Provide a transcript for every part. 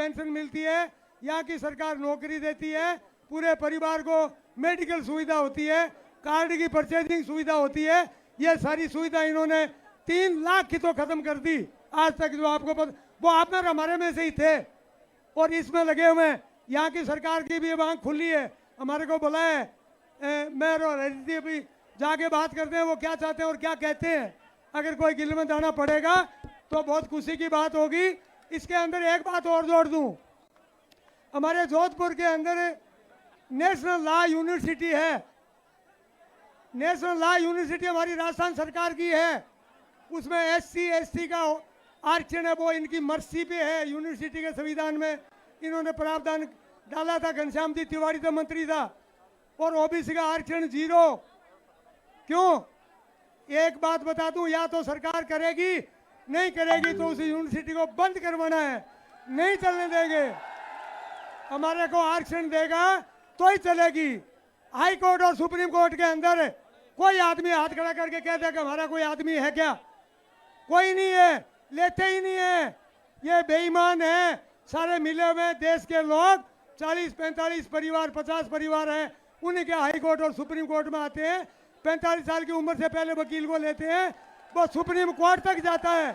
Pension मिलती है, यहाँ की सरकार नौकरी देती है, पूरे परिवार को मेडिकल सुविधा होती है, कार्ड की परचेजिंग सुविधा होती है। ये सारी सुविधा इन्होंने 3 लाख की तो खत्म कर दी आज तक। जो आपको पता, वो आप में हमारे में से ही थे और इसमें लगे हुए हैं। यहाँ की सरकार की भी आंख खुली है, हमारे को बुलाया है मेयर और एडीसी भी जाके बात करते हैं वो क्या चाहते हैं और क्या कहते हैं। अगर कोई गिल में दाना पड़ेगा तो बहुत खुशी की बात होगी। इसके अंदर एक बात और जोड़ दूं, हमारे जोधपुर के अंदर नेशनल लॉ यूनिवर्सिटी है। नेशनल लॉ यूनिवर्सिटी हमारी राजस्थान सरकार की है, उसमें SC ST का आरक्षण है, वो इनकी मर्जी पे है। यूनिवर्सिटी के संविधान में इन्होंने प्रावधान डाला था, घनश्याम जी तिवारी तो मंत्री था, और OBC का आरक्षण 0। क्यों? एक बात बता दूं, या तो सरकार करेगी, नहीं करेगी तो उस यूनिवर्सिटी को बंद करवाना है, नहीं चलने देंगे। हमारे को आरक्षण देगा तो ही चलेगी। हाई कोर्ट और सुप्रीम कोर्ट के अंदर कोई आदमी हाथ खड़ा करके कह दे कि हमारा कोई आदमी है क्या? कोई नहीं है, लेते ही नहीं है। ये बेईमान है सारे मिले हुए देश के लोग। 40-45 परिवार, 50 परिवार हैं, उन्हीं के हाई कोर्ट और सुप्रीम कोर्ट में आते हैं। 45 साल की उम्र से पहले वकील को लेते हैं, वो सुप्रीम कोर्ट तक जाता है।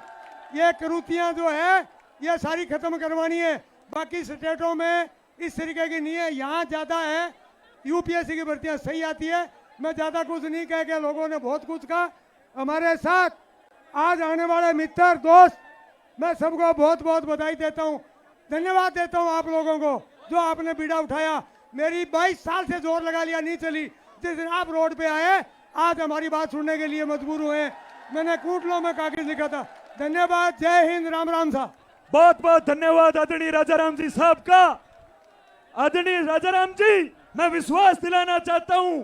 ये करूतियां जो है ये सारी खत्म करवानी है। बाकी स्टेटों में इस तरीके की नहीं है, यहाँ ज़्यादा है। UPSC की भर्तियाँ सही आती है। मैं ज़्यादा कुछ नहीं कह के, लोगों ने बहुत कुछ कहा। हमारे साथ आज आने वाले मित्र दोस्त, मैं सबको बहुत बहुत बधाई देता हूँ, धन्यवाद देता हूँ आप लोगों को जो आपने बीड़ा उठाया। मेरी 22 साल से जोर लगा लिया, नहीं चली। जिस दिन आप रोड पे आए, आज हमारी बात सुनने के लिए मजबूर हुए। मैंने कूटलो में कागज लिखा था। धन्यवाद। जय हिंद। राम राम साहब। बहुत बहुत धन्यवाद आदरणीय राजाराम जी साहब का। आदरणीय राजाराम जी, मैं विश्वास दिलाना चाहता हूं,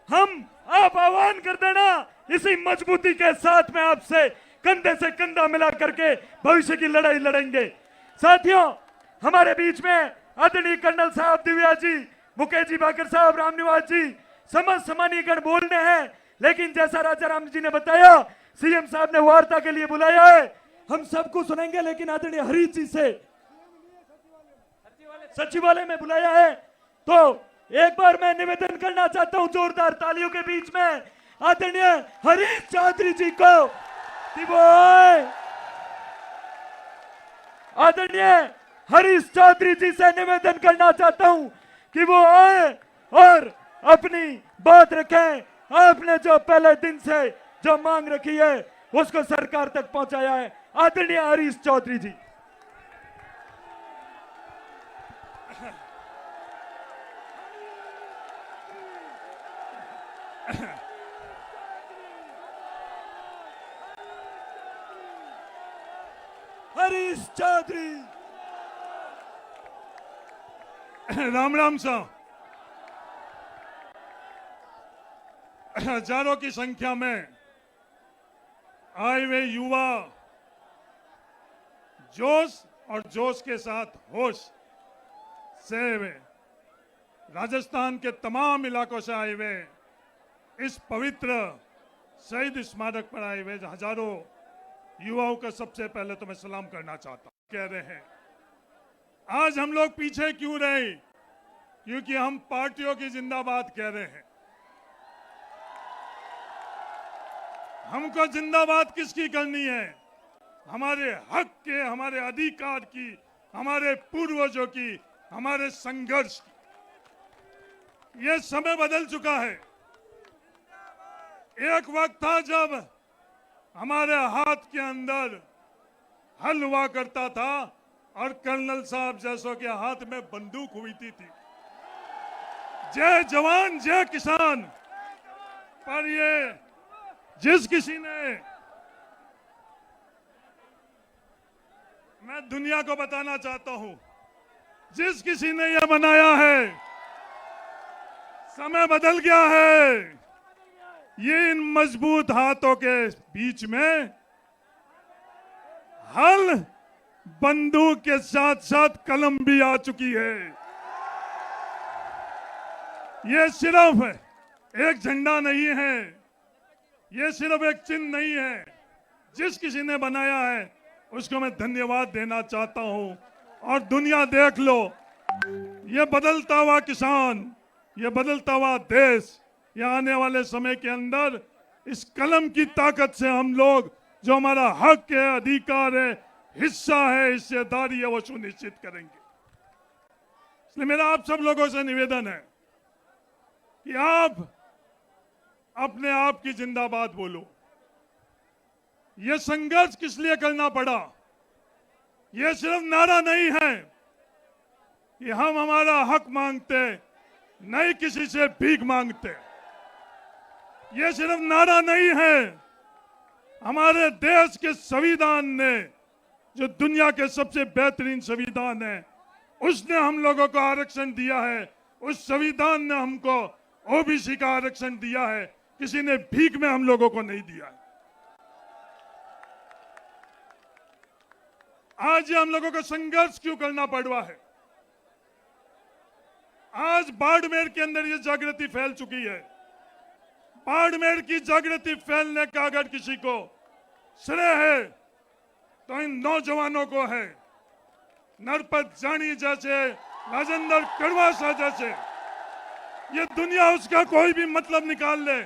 आप आह्वान कर देना, इसी मजबूती के साथ में आपसे कंधे से कंधा मिला करके भविष्य की लड़ाई लड़ेंगे। साथियों, हमारे बीच में आदरणीय कर्नल साहब दिव्या जी, मुकेश जी बाकर साहब, रामनिवास जी, समस्त सम्मानीय गण बोलने हैं, लेकिन जैसा राजाराम जी ने बताया, CM साहब ने वार्ता के लिए बुलाया है। हम सबको सुनेंगे, लेकिन आदरणीय हरीश जी से सचिवालय में बुलाया है। तो एक बार मैं निवेदन करना चाहता हूं जोरदार तालियों के बीच में आदरणीय हरीश चौधरी जी को। आदरणीय हरीश चौधरी जी से निवेदन करना चाहता हूं कि वो आए और अपनी बात रखें। आपने जो पहले दिन से जो मांग रखी है उसको सरकार तक पहुंचाया है। आदरणीय हरीश चौधरी जी। हरीश चौधरी। राम राम साहब। हजारों की संख्या में आए हुए युवा जोश और जोश के साथ होश से राजस्थान के तमाम इलाकों से आए हुए इस पवित्र शहीद स्मारक पर आए हुए हजारों युवाओं का सबसे पहले तो मैं सलाम करना चाहता हूं। कह रहे हैं आज हम लोग पीछे क्यों रहे? क्योंकि हम पार्टियों की जिंदाबाद कह रहे हैं। हमको जिंदाबाद किसकी करनी है? हमारे हक के, हमारे अधिकार की, हमारे पूर्वजों की, हमारे संघर्ष की। ये समय बदल चुका है। एक वक्त था जब हमारे हाथ के अंदर हल हुआ करता था और कर्नल साहब जैसों के हाथ में बंदूक हुई थी। जय जवान जय किसान। पर ये जिस किसी ने, मैं दुनिया को बताना चाहता हूं, जिस किसी ने यह बनाया है, समय बदल गया है। ये इन मजबूत हाथों के बीच में हल, बंदूक के साथ साथ कलम भी आ चुकी है। ये सिर्फ एक झंडा नहीं है, ये सिर्फ एक चिन्ह नहीं है। जिस किसी ने बनाया है उसको मैं धन्यवाद देना चाहता हूं। और दुनिया देख लो, ये बदलता हुआ किसान, ये बदलता हुआ देश, ये आने वाले समय के अंदर इस कलम की ताकत से हम लोग जो हमारा हक है, अधिकार है, हिस्सा है, हिस्सेदारी है, वो सुनिश्चित करेंगे। इसलिए मेरा आप सब लोगों से निवेदन है कि आप अपने आप की जिंदाबाद बोलो। ये संघर्ष किस लिए करना पड़ा? ये सिर्फ नारा नहीं है कि हम हमारा हक मांगते, नहीं किसी से भीख मांगते। ये सिर्फ नारा नहीं है। हमारे देश के संविधान ने, जो दुनिया के सबसे बेहतरीन संविधान है, उसने हम लोगों को आरक्षण दिया है। उस संविधान ने हमको ओबीसी का आरक्षण दिया है, किसी ने भीख में हम लोगों को नहीं दिया है। आज ये हम लोगों को संघर्ष क्यों करना पड़ रहा है? आज बाड़मेर के अंदर ये जागृति फैल चुकी है। बाड़मेर की जागृति फैलने का अगर किसी को श्रेय है तो इन नौजवानों को है। नरपत जानी जैसे, राजेंद्र कड़वासा जैसे, ये दुनिया उसका कोई भी मतलब निकाल ले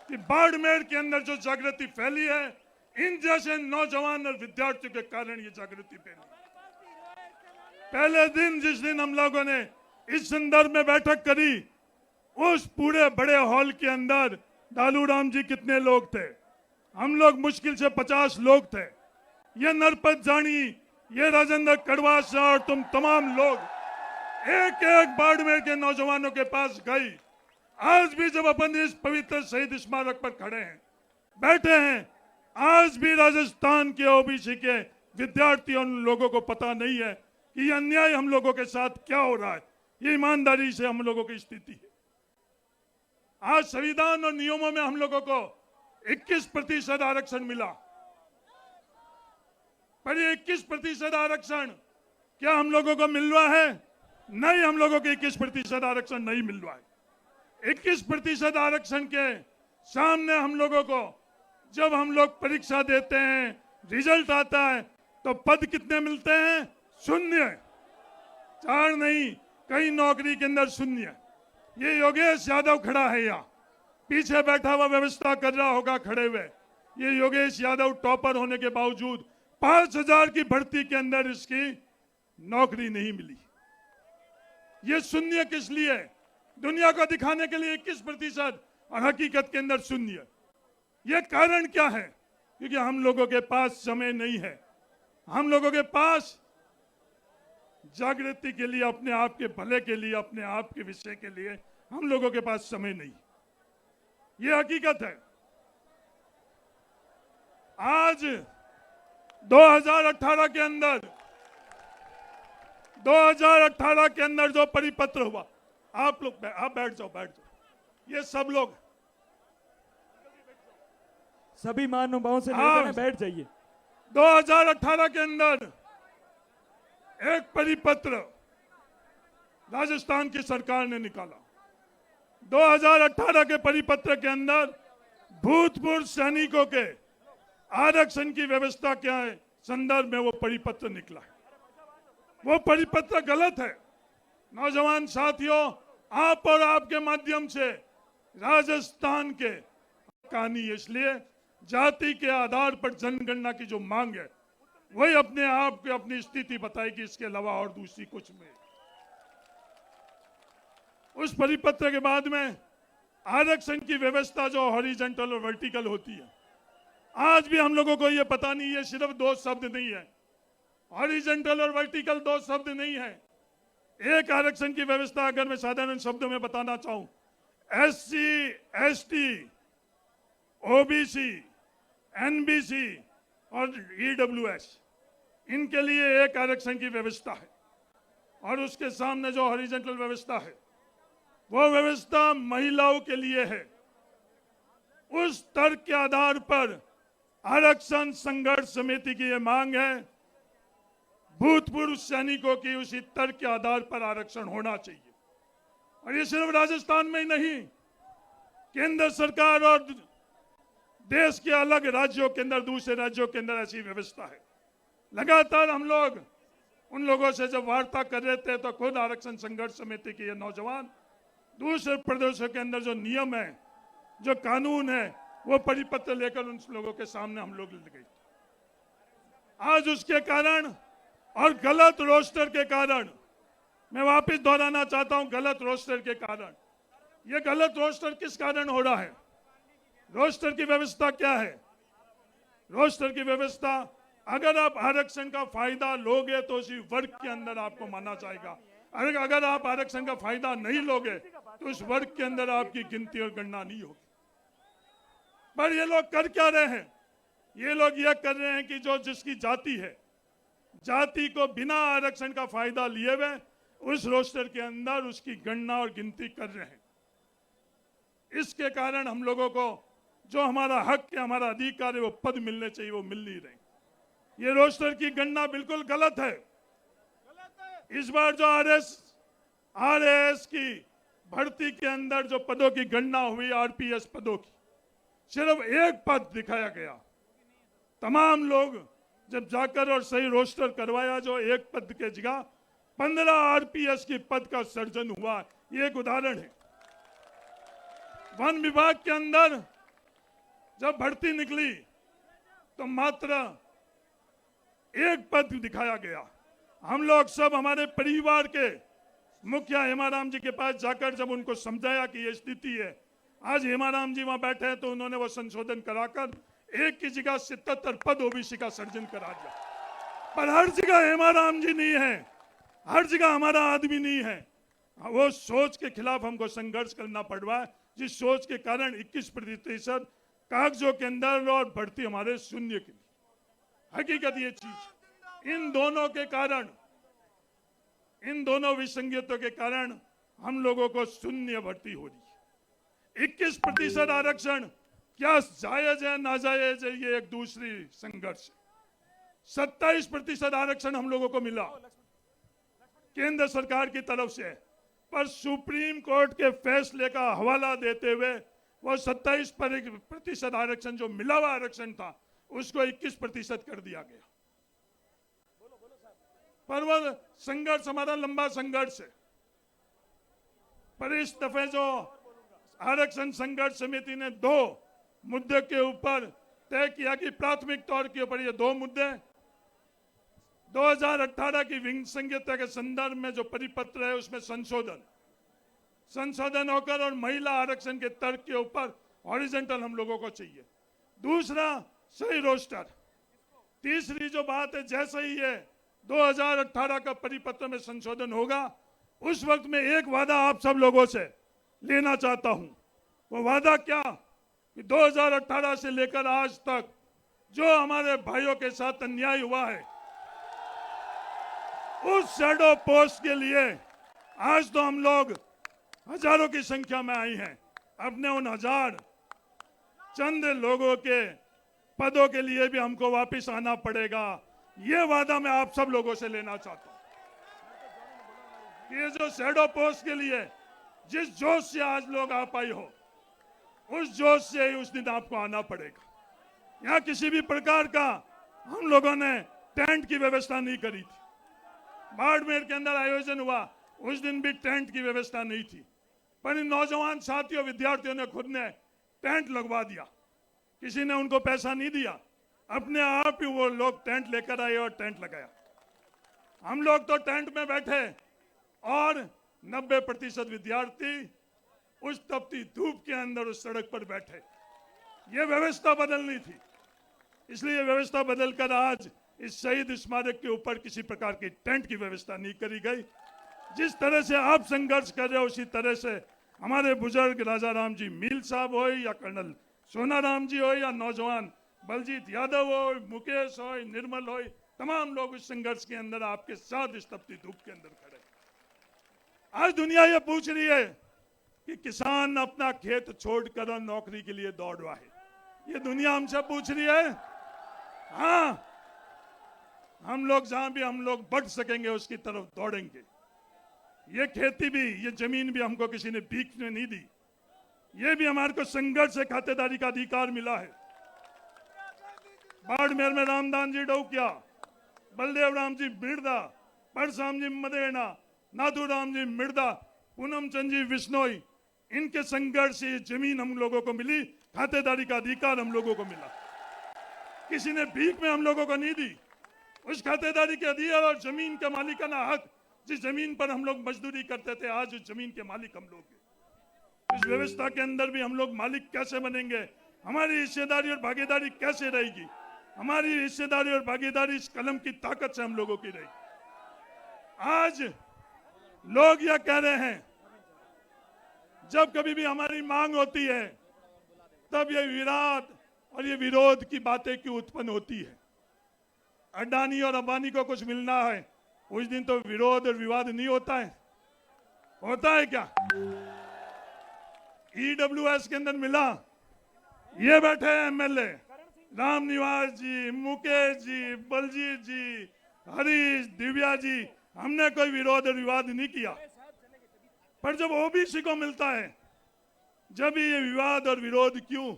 कि बाड़मेर के अंदर जो जागृति फैली है, इन जैसे नौजवान और विद्यार्थियों के कारण ये जागृति फैली। पहले दिन जिस दिन हम लोगों ने इस संदर्भ में बैठक करी, उस पूरे बड़े हॉल के अंदर दालूराम जी कितने लोग थे? हम लोग मुश्किल से 50 लोग थे। ये नरपत जानी, ये राजेंद्र कड़वासा और तुम तमाम लोग एक एक बाड़मेर के नौजवानों के पास गई। आज भी जब अपन इस पवित्र शहीद स्मारक पर खड़े हैं, बैठे हैं, आज भी राजस्थान के ओबीसी के विद्यार्थियों लोगों को पता नहीं है कि ये अन्याय हम लोगों के साथ क्या हो रहा है। ये ईमानदारी से हम लोगों की स्थिति है। आज संविधान और नियमों में हम लोगों को 21% आरक्षण मिला, पर ये 21% आरक्षण क्या हम लोगों को मिल रहा है? नहीं, हम लोगों को 21% आरक्षण नहीं मिल रहा है। 21% आरक्षण के सामने हम लोगों को जब हम लोग परीक्षा देते हैं, रिजल्ट आता है, तो पद कितने मिलते हैं? 0। 4 नहीं, कई नौकरी के अंदर 0। ये योगेश यादव खड़ा है यहाँ, पीछे बैठा हुआ व्यवस्था कर रहा होगा खड़े हुए। ये योगेश यादव टॉपर होने के बावजूद 5000 की भर्ती के अंदर इसकी नौकरी नहीं मिली। ये 0 किस लिए? दुनिया को दिखाने के लिए 21% और हकीकत के अंदर 0। ये कारण क्या है? क्योंकि हम लोगों के पास समय नहीं है। हम लोगों के पास जागृति के लिए, अपने आप के भले के लिए, अपने आप के विषय के लिए हम लोगों के पास समय नहीं। ये हकीकत है। आज 2018 के अंदर जो परिपत्र हुआ, आप लोग आप बैठ जाओ। ये सब लोग, सभी महानुभावों से निवेदन है, बैठ जाइए। 2018 के अंदर एक परिपत्र राजस्थान की सरकार ने निकाला। 2018 के परिपत्र के अंदर भूतपूर्व सैनिकों के आरक्षण की व्यवस्था क्या है, संदर्भ में वो परिपत्र निकला है। वो परिपत्र गलत है। नौजवान साथियों, आप और आपके माध्यम से राजस्थान के कहानी, इसलिए जाति के आधार पर जनगणना की जो मांग है, वही अपने आप की अपनी स्थिति बताएगी, इसके अलावा और दूसरी कुछ में। उस परिपत्र के बाद में आरक्षण की व्यवस्था जो हॉरिजॉन्टल और वर्टिकल होती है, आज भी हम लोगों को ये पता नहीं है। सिर्फ 2 शब्द नहीं है, हॉरिजॉन्टल और वर्टिकल 2 शब्द नहीं है। एक आरक्षण की व्यवस्था अगर मैं साधारण शब्दों में बताना चाहूं, SC, ST, OBC, NBC और EWS, इनके लिए एक आरक्षण की व्यवस्था है। और उसके सामने जो हॉरिजॉन्टल व्यवस्था है, वो व्यवस्था महिलाओं के लिए है। उस तर्क के आधार पर आरक्षण संघर्ष समिति की यह मांग है, भूतपूर्व सैनिकों की उसी तर्क के आधार पर आरक्षण होना चाहिए। और ये सिर्फ राजस्थान में ही नहीं, केंद्र सरकार और देश के अलग राज्यों के अंदर, दूसरे राज्यों के अंदर ऐसी व्यवस्था है। लगातार हम लोग उन लोगों से जब वार्ता कर रहे थे तो खुद आरक्षण संघर्ष समिति के ये नौजवान दूसरे प्रदेशों के अंदर जो नियम है, जो कानून है, वो परिपत्र लेकर उन लोगों के सामने हम लोग ले गए। आज उसके कारण और गलत रोस्टर के कारण, मैं वापस दोहराना चाहता हूं, गलत रोस्टर के कारण, ये गलत रोस्टर किस कारण हो रहा है? रोस्टर की व्यवस्था क्या है? रोस्टर की व्यवस्था, अगर आप आरक्षण का फायदा लोगे तो उसी वर्ग के अंदर आपको माना जाएगा। अगर आप आरक्षण का फायदा नहीं लोगे तो उस वर्ग के अंदर आपकी गिनती और गणना नहीं होगी। पर ये लोग कर क्या रहे हैं? ये लोग यह कर रहे हैं कि जो जिसकी जाति है, जाति को बिना आरक्षण का फायदा लिए हुए उस रोस्टर के अंदर उसकी गणना और गिनती कर रहे हैं। इसके कारण हम लोगों को जो हमारा हक है, हमारा अधिकार है, वो पद मिलने चाहिए, वो मिल नहीं रहे। ये रोस्टर की गणना बिल्कुल गलत है। इस बार जो आरएएस की भर्ती के अंदर जो पदों की गणना हुई, आरपीएस पदों की, सिर्फ एक पद दिखाया गया। तमाम लोग जब जाकर और सही रोस्टर करवाया, जो एक पद के जगह 15 आरपीएस की पद का सर्जन हुआ। ये एक उदाहरण है। वन विभाग के अंदर जब भर्ती निकली तो मात्र एक पद दिखाया गया। हम लोग सब हमारे परिवार के मुखिया हेमाराम जी के पास जाकर जब उनको समझाया कि ये स्थिति है, आज हेमाराम जी वहां बैठे हैं तो उन्होंने वो संशोधन कराकर एक की जगह 77 पद ओबीसी का सर्जन करा दिया। पर हर जगह हेमाराम जी नहीं है, हर जगह हमारा आदमी नहीं है। वो सोच के खिलाफ हमको संघर्ष करना पड़ रहा है, जिस सोच के कारण 21% कागजों के अंदर और भर्ती हमारे शून्य की। हकीकत ये चीज, इन दोनों के कारण, इन दोनों विसंगतियों के कारण हम लोगों को शून्य भर्ती हो रही है। 21% आरक्षण क्या जायज है नाजायज है, ये एक दूसरी संघर्ष है। 27% आरक्षण हम लोगों को मिला केंद्र सरकार की तरफ से, पर सुप्रीम कोर्ट के फैसले का हवाला देते हुए वो 27% आरक्षण जो मिला हुआ आरक्षण था उसको 21% कर दिया गया। पर वो संघर्ष हमारा लंबा संघर्ष है। पर इस दफे जो आरक्षण संघर्ष समिति ने 2 मुद्दे के ऊपर तय किया कि प्राथमिक तौर के ऊपर ये 2 मुद्दे 2018 की विसंगतता के संदर्भ में जो परिपत्र है उसमें संशोधन होकर और महिला आरक्षण के तर्क के ऊपर हॉरिजॉन्टल हम लोगों को चाहिए। दूसरा, सही रोस्टर। तीसरी जो बात है, जैसे ही ये 2018 का परिपत्र में संशोधन होगा उस वक्त में एक वादा आप सब लोगों से लेना चाहता हूं। वो वादा क्या कि 2018 से लेकर आज तक जो हमारे भाइयों के साथ अन्याय हुआ है, उस शैडो पोस्ट के लिए आज तो हम लोग हजारों की संख्या में आई हैं, अपने उन हजार चंद लोगों के पदों के लिए भी हमको वापस आना पड़ेगा। ये वादा मैं आप सब लोगों से लेना चाहता हूं। ये जो शैडो पोस्ट के लिए जिस जोश से आज लोग आ पाई हो, उस जोश से ही उस दिन आपको आना पड़ेगा। यहाँ किसी भी प्रकार का हम लोगों ने टेंट की व्यवस्था नहीं करी थी। बाड़मेर के अंदर आयोजन हुआ, उस दिन भी टेंट की व्यवस्था नहीं थी, पर इन नौजवान साथियों विद्यार्थियों ने खुद ने टेंट लगवा दिया। किसी ने उनको पैसा नहीं दिया, अपने आप ही वो लोग टेंट लेकर आए और टेंट लगाया। हम लोग तो टेंट में बैठे और 90% विद्यार्थी उस तपती धूप के अंदर उस सड़क पर बैठे। ये व्यवस्था बदलनी थी, इसलिए व्यवस्था बदलकर आज इस शहीद स्मारक के ऊपर किसी प्रकार की टेंट की व्यवस्था नहीं करी गई। जिस तरह से आप संघर्ष कर रहे हो उसी तरह से हमारे बुजुर्ग राजा राम जी मील साहब हो या कर्नल सोनाराम जी हो या नौजवान बलजीत यादव हो, मुकेश हो, निर्मल हो, तमाम लोग इस संघर्ष के अंदर आपके साथ इस तपती धूप के अंदर खड़े। आज दुनिया ये पूछ रही है कि किसान अपना खेत छोड़कर नौकरी के लिए दौड़ रहा है। ये दुनिया हमसे पूछ रही है। हाँ, हम लोग जहां भी हम लोग बढ़ सकेंगे उसकी तरफ दौड़ेंगे। ये खेती भी, ये जमीन भी हमको किसी ने भीख में नहीं दी, ये भी हमारे को संघर्ष से खातेदारी का अधिकार मिला है। बाड़मेर में रामदान जी डौकिया, बलदेव राम जी बिरदा, परसाम जी मदेना, नाथूराम जी मिर्दा, पूनम चंद जी विश्नोई, इनके संघर्ष से जमीन हम लोगों को मिली, खातेदारी का अधिकार हम लोगों को मिला। किसी ने भीख में हम लोगों को नहीं दी। उस खातेदारी के अधिकार और जमीन का मालिकाना हक, जिस जमीन पर हम लोग मजदूरी करते थे, आज उस जमीन के मालिक हम लोग हैं। इस व्यवस्था के अंदर भी हम लोग मालिक कैसे बनेंगे, हमारी हिस्सेदारी और भागीदारी कैसे रहेगी, हमारी हिस्सेदारी और भागीदारी इस कलम की ताकत से हम लोगों की रहेगी। आज लोग यह कह रहे हैं, जब कभी भी हमारी मांग होती है तब ये विराट और ये विरोध की बातें क्यों उत्पन्न होती है। अडानी और अंबानी को कुछ मिलना है, उस दिन तो विरोध और विवाद नहीं होता है, होता है क्या? ईडब्ल्यूएस के अंदर मिला, ये बैठे हैं एमएलए रामनिवास जी, मुकेश जी, बलजीत जी, हरीश, दिव्या जी, हमने कोई विरोध और विवाद नहीं किया। पर जब ओबीसी को मिलता है, जब ये विवाद और विरोध क्यों?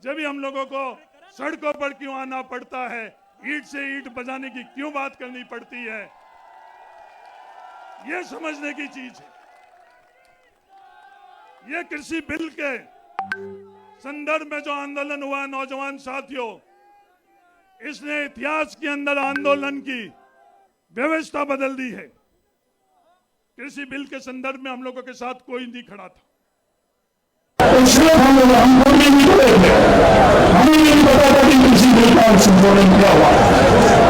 जब हम लोगों को सड़कों पर क्यों आना पड़ता है, ईंट से ईंट बजाने की क्यों बात करनी पड़ती है, ये समझने की चीज है। ये कृषि बिल के संदर्भ में जो आंदोलन हुआ है नौजवान साथियों, इसने इतिहास के अंदर आंदोलन की व्यवस्था बदल दी है। कृषि बिल के संदर्भ में हम लोगों के साथ कोई नहीं खड़ा था। उसमें हम बोलने नहीं खड़े थे, हमें नहीं पता था कि कृषि बिल का संशोधन क्या हुआ।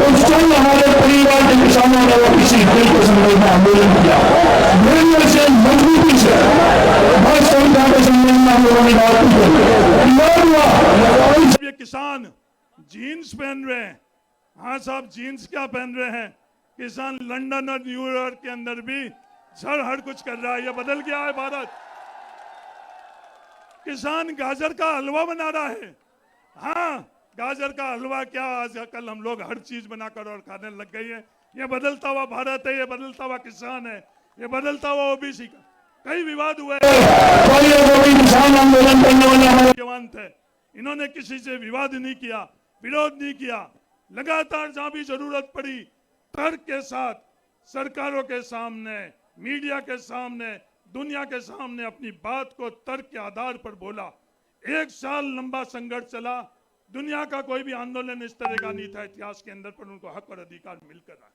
उस टाइम हमारे परिवार के किसानों ने वो कृषि बिल के संबंध में आंदोलन किया, मेरे से मजबूती से बहुत संख्या के संबंध में हम लोगों ने बात की। ये किसान जीन्स पहन रहे हैं, हाँ साहब जीन्स क्या पहन रहे हैं, किसान लंदन और न्यूयॉर्क के अंदर भी सर हर कुछ कर रहा है। ये बदल गया है भारत। किसान गाजर का हलवा बना रहा है, हाँ गाजर का हलवा क्या, आजकल हम लोग हर चीज बनाकर और खाने लग गई है। ये बदलता हुआ भारत है, ये बदलता हुआ किसान है, ये बदलता हुआ ओबीसी का। कई विवाद हुए, जवान थे, इन्होंने किसी से विवाद नहीं किया, विरोध नहीं किया। लगातार जहां भी जरूरत पड़ी तर्क के साथ सरकारों के सामने, मीडिया के सामने, दुनिया के सामने अपनी बात को तर्क के आधार पर बोला। 1 साल लंबा संघर्ष चला, दुनिया का कोई भी आंदोलन इस तरह का नहीं था इतिहास के अंदर, पर उनको हक और अधिकार मिलकर आए।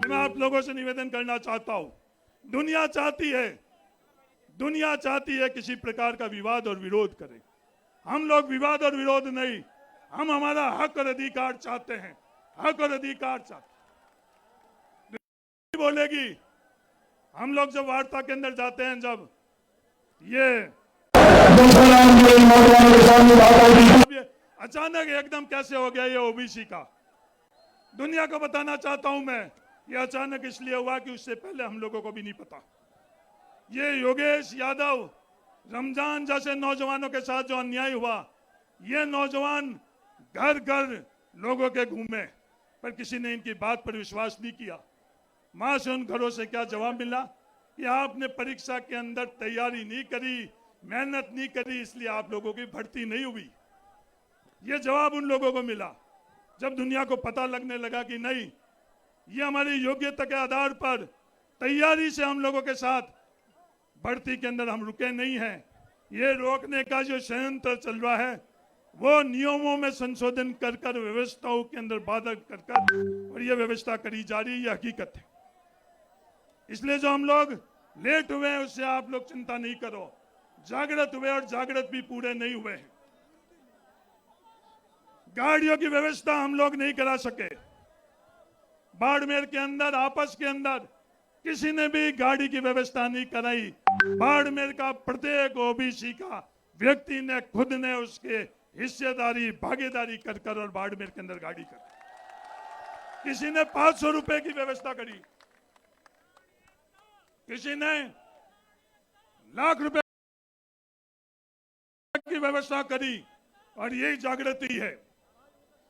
मैं आप लोगों से निवेदन करना चाहता हूं, दुनिया चाहती है किसी प्रकार का विवाद और विरोध करें। हम लोग विवाद और विरोध नहीं, हम हमारा हक और अधिकार चाहते हैं, हक और अधिकार चाहते हैं। बोलेगी, हम लोग जब वार्ता के अंदर जाते हैं, जब ये अचानक एकदम कैसे हो गया ये ओबीसी का, दुनिया को बताना चाहता हूं मैं, ये अचानक इसलिए हुआ कि उससे पहले हम लोगों को भी नहीं पता। ये योगेश यादव, रमजान जैसे नौजवानों के साथ जो अन्याय हुआ, ये नौजवान घर घर लोगों के घूमे, पर किसी ने इनकी बात पर विश्वास नहीं किया। मां से उन घरों से क्या जवाब मिला कि आपने परीक्षा के अंदर तैयारी नहीं करी, मेहनत नहीं करी, इसलिए आप लोगों की भर्ती नहीं हुई। ये जवाब उन लोगों को मिला जब दुनिया को पता लगने लगा कि नहीं, ये हमारी योग्यता के आधार पर तैयारी से हम लोगों के साथ भर्ती के अंदर हम रुके नहीं हैं। ये रोकने का जो षड्यंत्र चल रहा है, वो नियमों में संशोधन कर कर, व्यवस्थाओं के अंदर बाधक कर कर, और ये व्यवस्था करी जा रही है, ये हकीकत है। इसलिए जो हम लोग लेट हुए हैं उससे आप लोग चिंता नहीं करो, जागृत हुए और जागृत भी पूरे नहीं हुए हैं। गाड़ियों की व्यवस्था हम लोग नहीं करा सके। बाड़मेर के अंदर आपस के अंदर किसी ने भी गाड़ी की व्यवस्था नहीं कराई। बाड़मेर का प्रत्येक ओबीसी का व्यक्ति ने खुद ने उसके हिस्सेदारी, भागीदारी कर कर और बाड़मेर के अंदर गाड़ी कर। किसी ने 500 रुपए की व्यवस्था करी, किसी ने लाख रुपए की व्यवस्था करी, और यही जागृति है।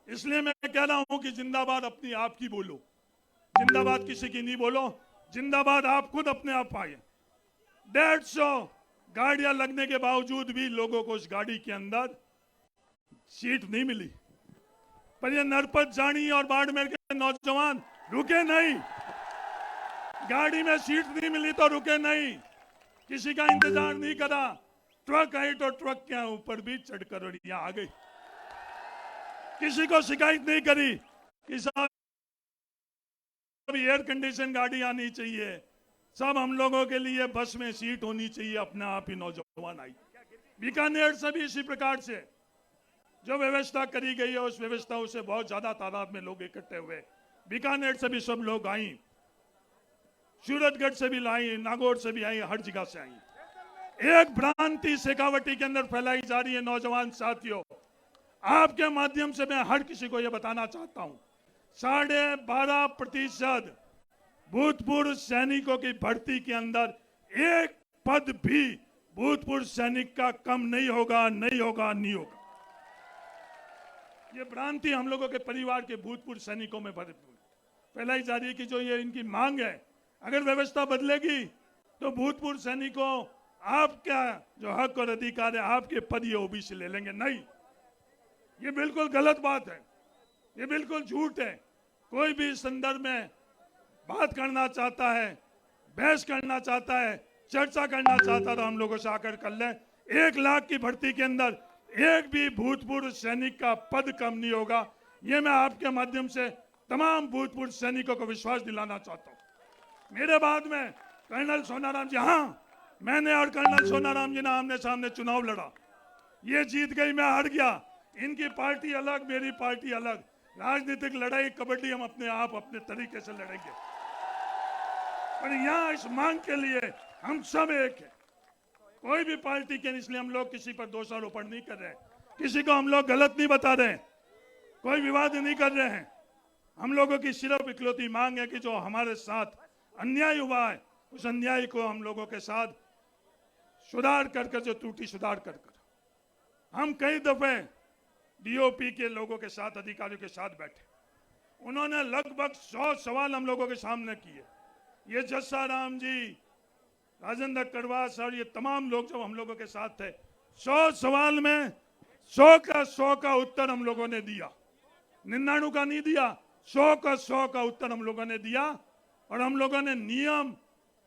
इसलिए मैं कह रहा हूं कि जिंदाबाद अपनी आप की बोलो, जिंदाबाद किसी की नहीं बोलो, जिंदाबाद आप खुद अपने आप आए। 150 गाड़ियां लगने के बावजूद भी लोगों को उस गाड़ी के अंदर सीट नहीं मिली। पर ये नरपत जानी और बाड़मेर के नौजवान रुके नहीं, गाड़ी में सीट नहीं मिली तो रुके नहीं, किसी का इंतजार नहीं करा, ट्रक आई तो ट्रक के ऊपर भी चढ़कर और यहाँ आ गई, किसी को शिकायत नहीं करी कि साहब एयर कंडीशन गाड़ी आनी चाहिए, सब हम लोगों के लिए बस में सीट होनी चाहिए, अपने आप ही नौजवान आई। बीकानेर से भी इसी प्रकार से जो व्यवस्था करी गई है उस व्यवस्था से बहुत ज्यादा तादाद में लोग इकट्ठे हुए, बीकानेर से भी सब लोग आई, सूरतगढ़ से भी लाई, नागौर से भी आई, हर जगह से आई। एक भ्रांति शेखावटी के अंदर फैलाई जा रही है। नौजवान साथियों, आपके माध्यम से मैं हर किसी को यह बताना चाहता हूं, 12.5% भूतपूर्व सैनिकों की भर्ती के अंदर एक पद भी भूतपूर्व सैनिक का कम नहीं होगा, नहीं होगा, नहीं होगा। ये भ्रांति हम लोगों के परिवार के भूतपूर्व सैनिकों में फैलाई जा रही है कि जो ये इनकी मांग है, अगर व्यवस्था बदलेगी तो भूतपूर्व सैनिकों आपका जो हक और अधिकार है, आपके पद ये ओबीसी ले लेंगे। नहीं, ये बिल्कुल गलत बात है, ये बिल्कुल झूठ है। कोई भी इस संदर्भ में बात करना चाहता है, बहस करना चाहता है, चर्चा करना चाहता है तो हम लोगों से आकर कर लें। 1 लाख की भर्ती के अंदर एक भी भूतपूर्व सैनिक का पद कम नहीं होगा। ये मैं आपके माध्यम से तमाम भूतपूर्व सैनिकों को विश्वास दिलाना चाहता हूं। मेरे बाद में कर्नल सोनाराम जी, हाँ, मैंने और कर्नल सोनाराम जी ने आमने सामने चुनाव लड़ा, ये जीत गई, मैं हार गया। इनकी पार्टी अलग, मेरी पार्टी अलग। राजनीतिक लड़ाई कबड्डी हम अपने आप अपने तरीके से लड़ेंगे, पर यहाँ इस मांग के लिए हम सब एक है। कोई भी पार्टी के, इसलिए हम लोग किसी पर दोषारोपण नहीं कर रहे हैं, किसी को हम लोग गलत नहीं बता रहे हैं, कोई विवाद नहीं कर रहे हैं। हम लोगों की सिर्फ इकलौती मांग है कि जो हमारे साथ अन्याय हुआ है उस अन्याय को हम लोगों के साथ सुधार कर जो त्रुटि सुधार कर हम कई दफे डीओपी के लोगों के साथ, अधिकारियों के साथ बैठे, उन्होंने लगभग 100 सवाल हम लोगों के सामने किए। ये जस्सा राम जी, राजेंद्र करवास और ये तमाम लोग जब हम लोगों के साथ थे, 100 सवाल में 100 का उत्तर हम लोगों ने दिया, 99 का नहीं दिया, 100 का उत्तर हम लोगों ने दिया। और हम लोगों ने नियम,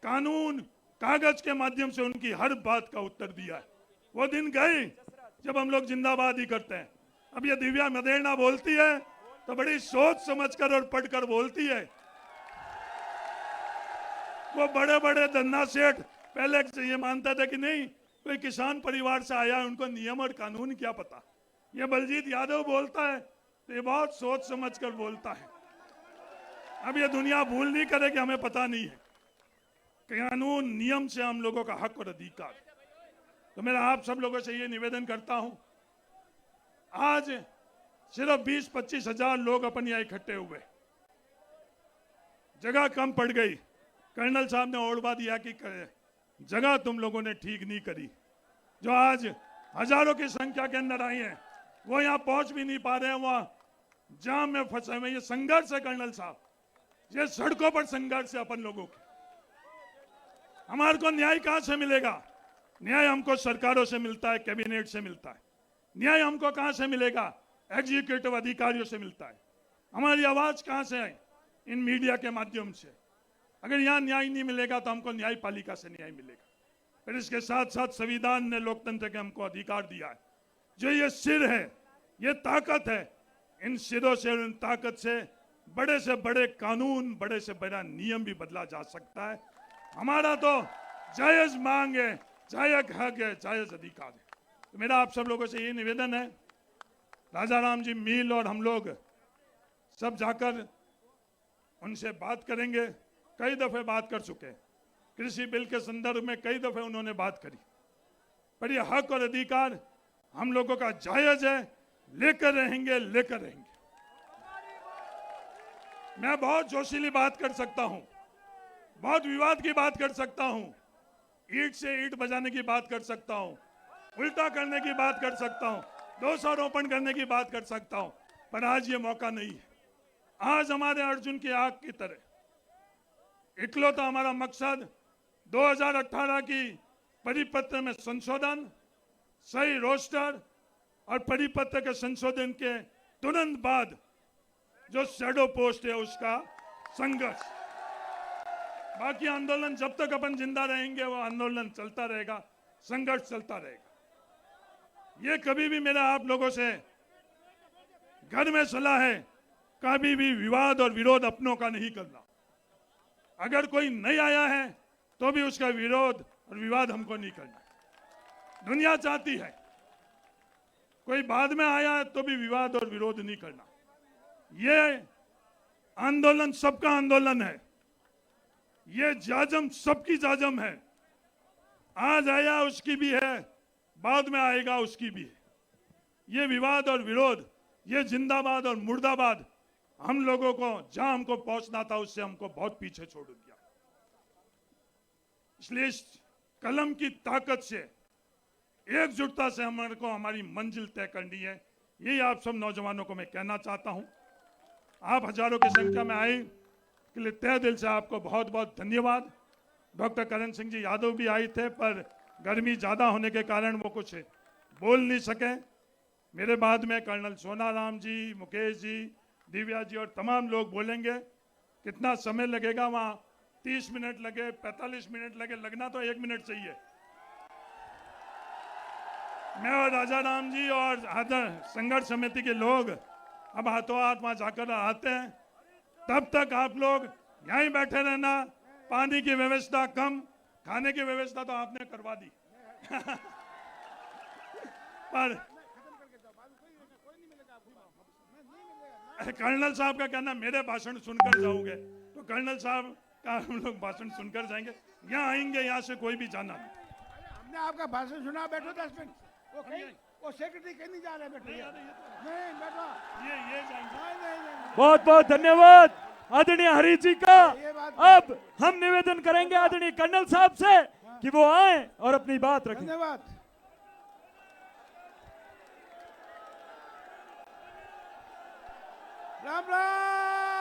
कानून, कागज के माध्यम से उनकी हर बात का उत्तर दिया है। वो दिन गए जब हम लोग जिंदाबाद ही करते हैं। अब ये दिव्या मदेरणा बोलती है तो बड़ी सोच समझकर और पढ़कर बोलती है। वो बड़े बड़े धन्ना सेठ पहले से ये मानता था कि नहीं, कोई किसान परिवार से आया है, उनको नियम और कानून क्या पता। ये बलजीत यादव बोलता है तो ये बहुत सोच समझकर बोलता है। अब ये दुनिया भूल नहीं करे कि हमें पता नहीं है, कानून नियम से हम लोगों का हक और अधिकार। तो मेरा आप सब लोगों से ये निवेदन करता हूं, आज सिर्फ 20-25 हजार लोग अपन यहाँ इकट्ठे हुए, जगह कम पड़ गई। कर्नल साहब ने ओढ़वा दिया कि जगह तुम लोगों ने ठीक नहीं करी। जो आज हजारों की संख्या के अंदर आई हैं वो यहाँ पहुंच भी नहीं पा रहे हैं, वहाँ जाम में फंसे हुए। ये संघर्ष है कर्नल साहब, ये सड़कों पर संघर्ष है अपन लोगों के। हमारे को न्याय कहां से मिलेगा? न्याय हमको सरकारों से मिलता है, कैबिनेट से मिलता है। न्याय हमको कहां से मिलेगा? एग्जीक्यूटिव अधिकारियों से मिलता है। हमारी आवाज कहां से है? इन मीडिया के माध्यम से। अगर यहाँ न्याय नहीं मिलेगा तो हमको न्यायपालिका से न्याय मिलेगा। फिर इसके साथ साथ संविधान ने लोकतंत्र के हमको अधिकार दिया है। जो ये सिर है, ये ताकत है, इन सिरों से और इन ताकत से बड़े कानून, बड़े से बड़ा नियम भी बदला जा सकता है। हमारा तो जायज मांग है, जायज हक है, जायज अधिकार है। तो मेरा आप सब लोगों से ये निवेदन है, राजा राम जी मील और हम लोग सब जाकर उनसे बात करेंगे। कई दफे बात कर चुके हैं, कृषि बिल के संदर्भ में कई दफे उन्होंने बात करी, पर ये हक और अधिकार हम लोगों का जायज है, लेकर रहेंगे। मैं बहुत जोशीली बात कर सकता हूं, बहुत विवाद की बात कर सकता हूं, ईंट से ईंट बजाने की बात कर सकता हूं, उल्टा करने की बात कर सकता हूं, दोषारोपण करने की बात कर सकता हूं, पर आज ये मौका नहीं है। आज हमारे अर्जुन की आग की तरह इकलौता हमारा मकसद 2018 की परिपत्र में संशोधन, सही रोस्टर और परिपत्र के संशोधन के तुरंत बाद जो शैडो पोस्ट है उसका संघर्ष। बाकी आंदोलन जब तक अपन जिंदा रहेंगे वो आंदोलन चलता रहेगा, संघर्ष चलता रहेगा। ये कभी भी मेरा आप लोगों से घर में सलाह है, कभी भी विवाद और विरोध अपनों का नहीं करना। अगर कोई नहीं आया है तो भी उसका विरोध और विवाद हमको नहीं करना। दुनिया चाहती है कोई बाद में आया है तो भी विवाद और विरोध नहीं करना। ये आंदोलन सबका आंदोलन है, ये जाजम सबकी जाजम है। आज आया उसकी भी है, बाद में आएगा उसकी भी है। ये विवाद और विरोध, ये जिंदाबाद और मुर्दाबाद हम लोगों को जहां हमको पहुंचना था उससे हमको बहुत पीछे छोड़ दिया। इसलिए इस कलम की ताकत से, एकजुटता से हमारे को हमारी मंजिल तय करनी है। यही आप सब नौजवानों को मैं कहना चाहता हूं। आप हजारों की संख्या में आए के लिए तहे दिल से आपको बहुत बहुत धन्यवाद। डॉक्टर करण सिंह जी यादव भी आए थे, पर गर्मी ज़्यादा होने के कारण वो कुछ बोल नहीं सके। मेरे बाद में कर्नल सोनाराम जी, मुकेश जी, दिव्या जी और तमाम लोग बोलेंगे। कितना समय लगेगा वहाँ? 30 मिनट लगे, 45 मिनट लगे, लगना तो 1 मिनट चाहिए। मैं और राजा राम जी और संघर्ष समिति के लोग अब हाथों हाथ वहाँ जाकर आते हैं। तब तक आप लोग यहीं बैठे रहना। पानी की व्यवस्था कम, खाने की व्यवस्था तो आपने करवा दी पर कर्नल साहब का कहना मेरे भाषण सुनकर जाओगे, तो कर्नल साहब का हम लोग भाषण सुनकर जाएंगे। यहाँ आएंगे, यहाँ से कोई भी जाना नहीं। हमने आपका भाषण सुना, बैठो 10 मिनट। वो सेक्रेटरी कहीं नहीं जा रहे, बैठो। नहीं बैठो, ये जाएंगे। नहीं। बहुत बहुत धन्यवाद आदरणीय हरी जी का। अब हम निवेदन करेंगे आदरणीय कर्नल साहब से कि वो आए और अपनी बात रखें। धन्यवाद। राम राम।